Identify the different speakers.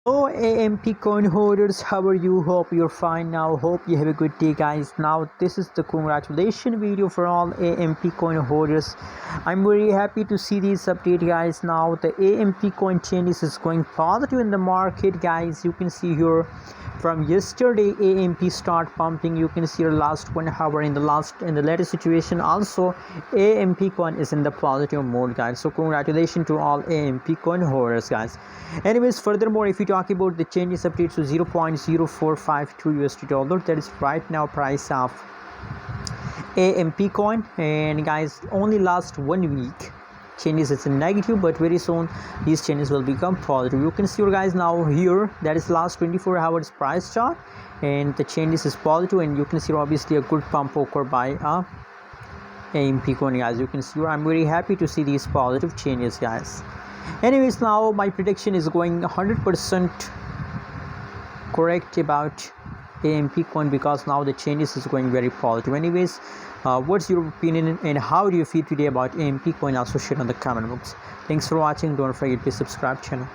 Speaker 1: Hello AMP coin holders, how are you? Hope you're fine now. Hope you have a good day, guys. Now this is the congratulation video for all AMP coin holders. I'm very happy to see this update, guys. Now the AMP coin changes is going positive in the market, guys. You can see here from yesterday AMP start pumping. You can see your last 1 hour in the latest situation. Also AMP coin is in the positive mode, guys. So congratulations to all AMP coin holders, guys. Anyways, furthermore, if you talk about the changes updates to 0.0452 USD dollar, that is right now price of AMP coin. And guys, only last 1 week changes it's a negative, but very soon these changes will become positive. You can see your guys now here, that is last 24 hours price chart, and the changes is positive, and you can see obviously a good pump occurred by AMP coin, guys. You can see I'm very happy to see these positive changes, guys. Anyways, now my prediction is going 100% correct about AMP coin, because now the changes is going very positive. Anyways, what's your opinion and how do you feel today about AMP coin? Also share on the comment box. Thanks for watching. Don't forget to subscribe channel.